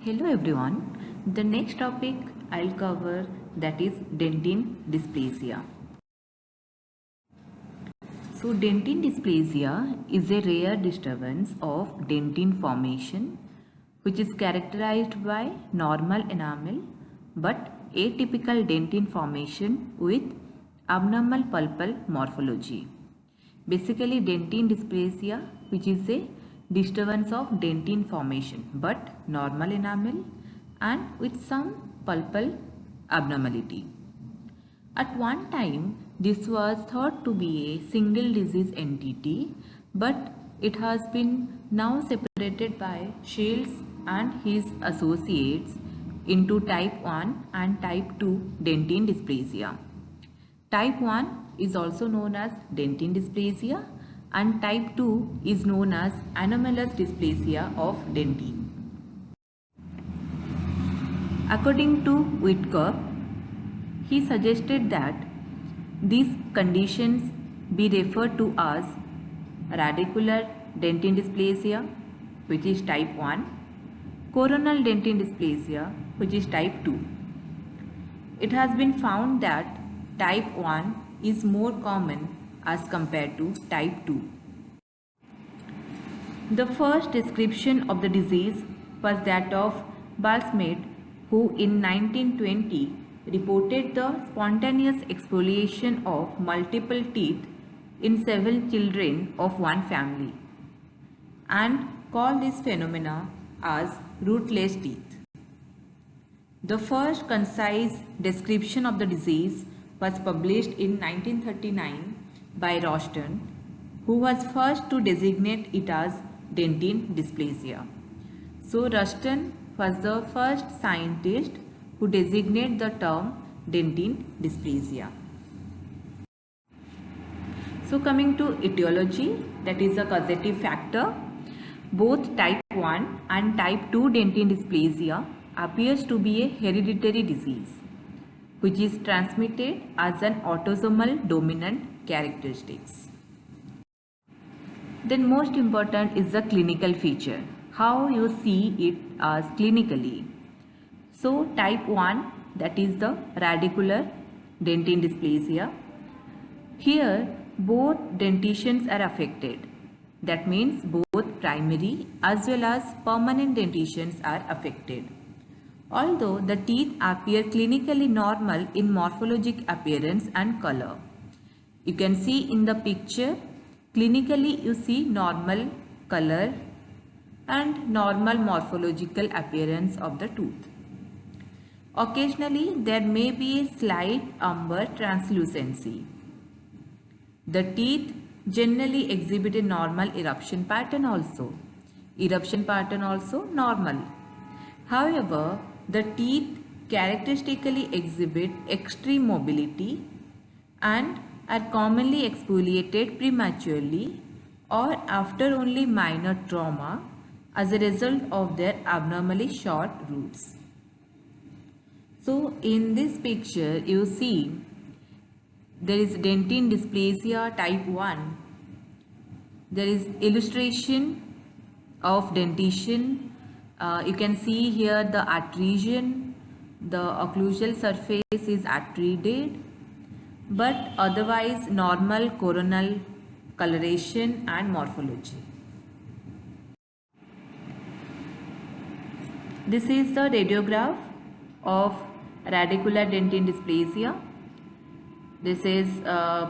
Hello everyone. The next topic I'll cover that is dentine dysplasia. So dentine dysplasia is a rare disturbance of dentine formation which is characterized by normal enamel but atypical dentine formation with abnormal pulpal morphology. Basically dentine dysplasia, which is a disturbance of dentine formation but normal enamel and with some pulpal abnormality. At one time, this was thought to be a single disease entity, but it has been now separated by Shields and his associates into type 1 and type 2 dentine dysplasia. Type 1 is also known as dentine dysplasia and type 2 is known as anomalous dysplasia of dentine. According to Whitcup, he suggested that these conditions be referred to as radicular dentine dysplasia, which is type 1, coronal dentine dysplasia, which is type 2. It has been found that type 1 is more common as compared to type 2. The first description of the disease was that of Balsmate, who in 1920 reported the spontaneous exfoliation of multiple teeth in several children of one family and called this phenomena as rootless teeth. The first concise description of the disease was published in 1939 by Rostand, who was first to designate it as dentine dysplasia. So Rostand was the first scientist who designated the term dentine dysplasia. So coming to etiology, that is a causative factor, both type 1 and type 2 dentine dysplasia appears to be a hereditary disease which is transmitted as an autosomal dominant characteristics. Then most important is the clinical feature, how you see it as clinically. So type 1, that is the radicular dentine dysplasia. Here both dentitions are affected. That means both primary as well as permanent dentitions are affected. Although the teeth appear clinically normal in morphologic appearance and color. You can see in the picture, clinically you see normal color and normal morphological appearance of the tooth. Occasionally there may be a slight umber translucency. The teeth generally exhibit a normal eruption pattern also. Eruption pattern also normal. However, the teeth characteristically exhibit extreme mobility and are commonly exfoliated prematurely or after only minor trauma as a result of their abnormally short roots. So in this picture you see there is dentine dysplasia type 1. There is illustration of dentition. You can see here the artesian, the occlusal surface is artrided, but otherwise normal coronal coloration and morphology. This is the radiograph of radicular dentine dysplasia. This is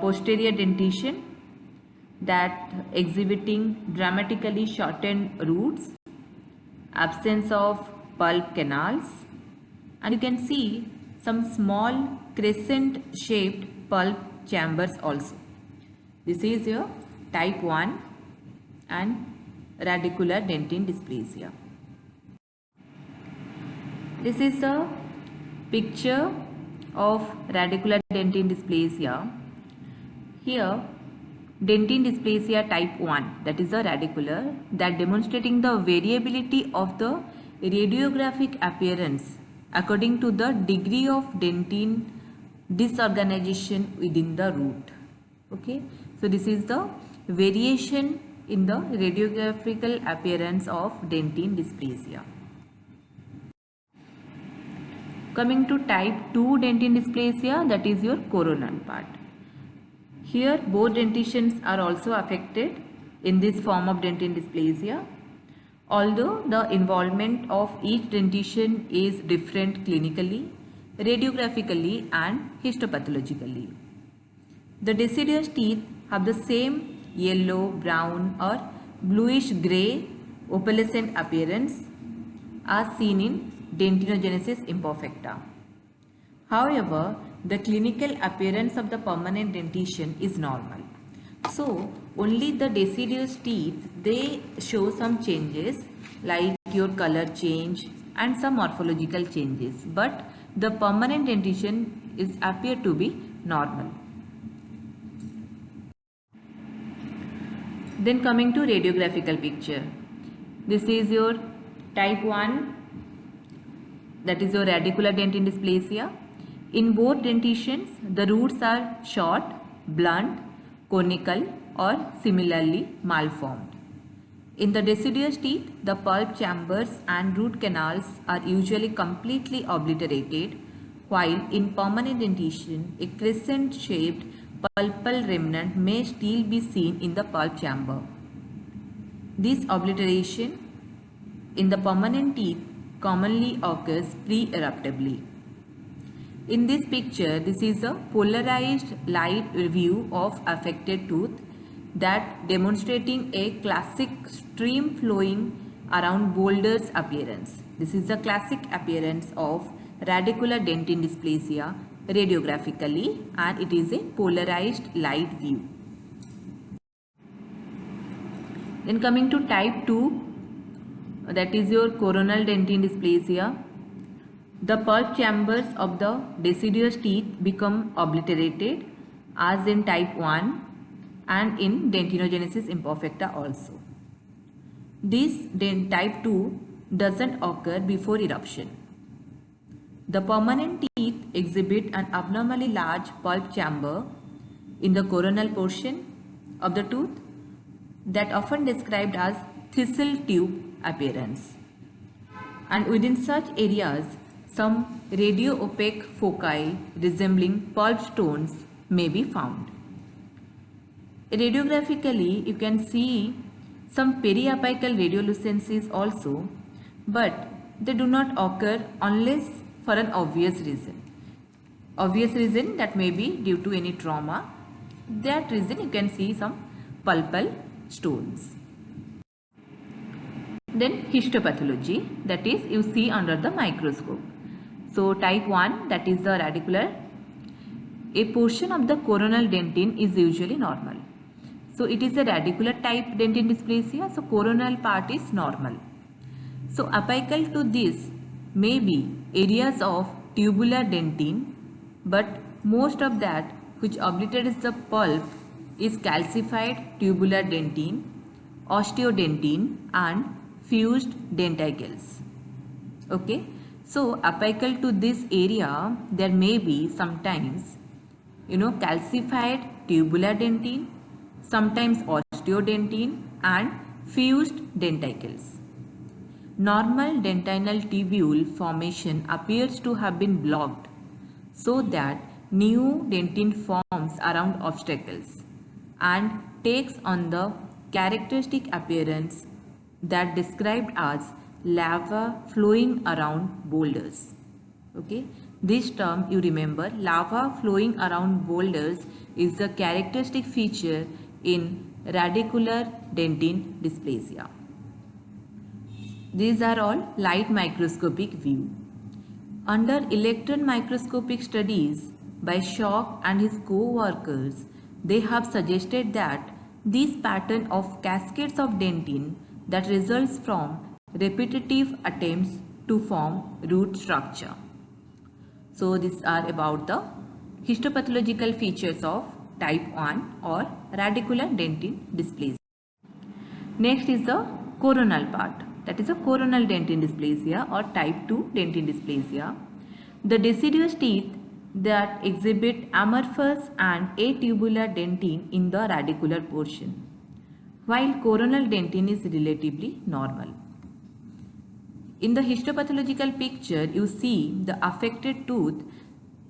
posterior dentition that exhibiting dramatically shortened roots, absence of pulp canals, and you can see some small crescent shaped pulp chambers also. This is your type 1 and radicular dentine dysplasia. This is a picture of radicular dentine dysplasia. Here dentine dysplasia type 1, that is the radicular, that demonstrating the variability of the radiographic appearance according to the degree of dentine disorganization within the root. Okay, so this is the variation in the radiographical appearance of dentine dysplasia. Coming to type 2 dentine dysplasia, that is your coronal part. Here both dentitions are also affected in this form of dentine dysplasia. Although the involvement of each dentition is different clinically, radiographically and histopathologically. The deciduous teeth have the same yellow, brown or bluish grey opalescent appearance as seen in Dentinogenesis imperfecta. However, the clinical appearance of the permanent dentition is normal. So, only the deciduous teeth, they show some changes like your color change and some morphological changes, but the permanent dentition is appear to be normal. Then coming to radiographical picture. This is your type 1, that is your radicular dentine dysplasia. In both dentitions, the roots are short, blunt, conical or similarly malformed. In the deciduous teeth, the pulp chambers and root canals are usually completely obliterated, while in permanent dentition, a crescent-shaped pulpal remnant may still be seen in the pulp chamber. This obliteration in the permanent teeth commonly occurs pre-eruptively. In this picture, this is a polarized light view of affected tooth that demonstrating a classic stream flowing around boulders appearance. This is the classic appearance of radicular dentine dysplasia radiographically, and it is a polarized light view. Then coming to type 2, that is your coronal dentine dysplasia. The pulp chambers of the deciduous teeth become obliterated as in type 1 and in Dentinogenesis imperfecta also. This type 2 doesn't occur before eruption. The permanent teeth exhibit an abnormally large pulp chamber in the coronal portion of the tooth that often described as thistle tube appearance. And within such areas, some radio-opaque foci resembling pulp stones may be found. Radiographically, you can see some periapical radiolucencies also, but they do not occur unless for an obvious reason. Obvious reason that may be due to any trauma. That reason you can see some pulpal stones. Then histopathology, that is you see under the microscope. So type 1, that is the radicular. A portion of the coronal dentine is usually normal. So it is a radicular type dentine dysplasia. So coronal part is normal. So apical to this may be areas of tubular dentine, but most of that which obliterates the pulp is calcified tubular dentine, osteodentine and fused denticles. Okay. So apical to this area there may be sometimes calcified tubular dentine, sometimes osteodentine and fused denticles. Normal dentinal tubule formation appears to have been blocked so that new dentine forms around obstacles and takes on the characteristic appearance that described as lava flowing around boulders. Okay, this term you remember, lava flowing around boulders is the characteristic feature in radicular dentine dysplasia. These are all light microscopic view. Under electron microscopic studies by Schoch and his co-workers, they have suggested that this pattern of cascades of dentine that results from repetitive attempts to form root structure. So these are about the histopathological features of type 1 or radicular dentine dysplasia. Next is the coronal part, that is a coronal dentine dysplasia or type 2 dentine dysplasia. The deciduous teeth that exhibit amorphous and atubular dentine in the radicular portion, while coronal dentine is relatively normal. In the histopathological picture, you see the affected tooth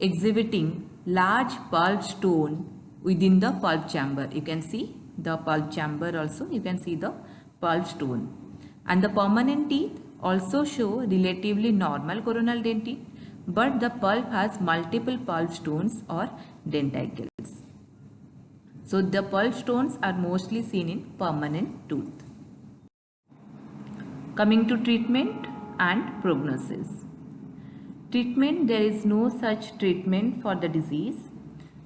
exhibiting large pulp stone within the pulp chamber. You can see the pulp chamber also, you can see the pulp stone. And the permanent teeth also show relatively normal coronal dentine, but the pulp has multiple pulp stones or denticles. So the pulp stones are mostly seen in permanent tooth. Coming to treatment and prognosis. Treatment, there is no such treatment for the disease,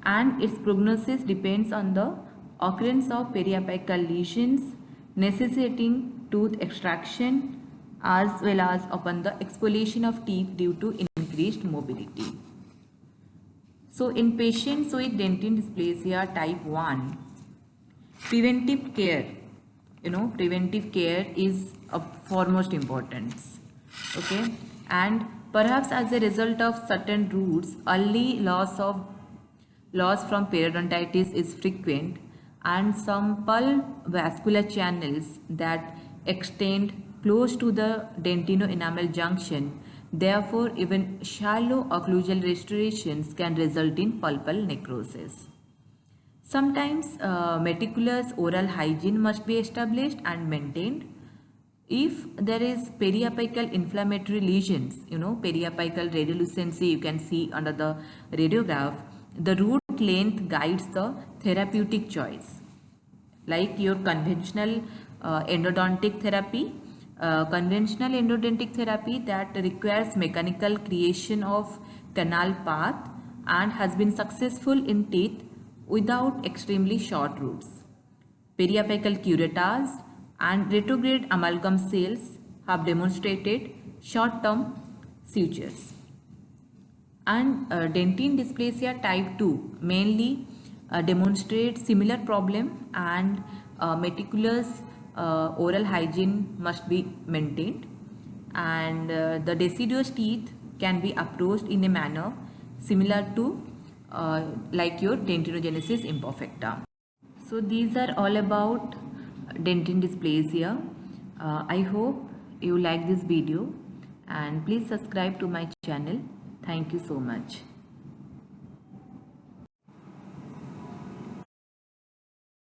and its prognosis depends on the occurrence of periapical lesions necessitating tooth extraction as well as upon the exfoliation of teeth due to increased mobility. So in patients with dentine dysplasia type 1, preventive care, preventive care is of foremost importance. Okay, and perhaps as a result of certain roots, early loss from periodontitis is frequent, and some pulp vascular channels that extend close to the dentino-enamel junction. Therefore, even shallow occlusal restorations can result in pulpal necrosis. Sometimes meticulous oral hygiene must be established and maintained. If there is periapical inflammatory lesions, periapical radiolucency, you can see under the radiograph, the root length guides the therapeutic choice. Like your conventional endodontic therapy, conventional endodontic therapy that requires mechanical creation of canal path and has been successful in teeth without extremely short roots. Periapical curettage and retrograde amalgam cells have demonstrated short-term sutures. And dentine dysplasia type 2 mainly demonstrates similar problem, and meticulous oral hygiene must be maintained, and the deciduous teeth can be approached in a manner similar to like your dentinogenesis imperfecta. So these are all about dentine dysplasia. I hope you like this video, and please subscribe to my channel. Thank you so much.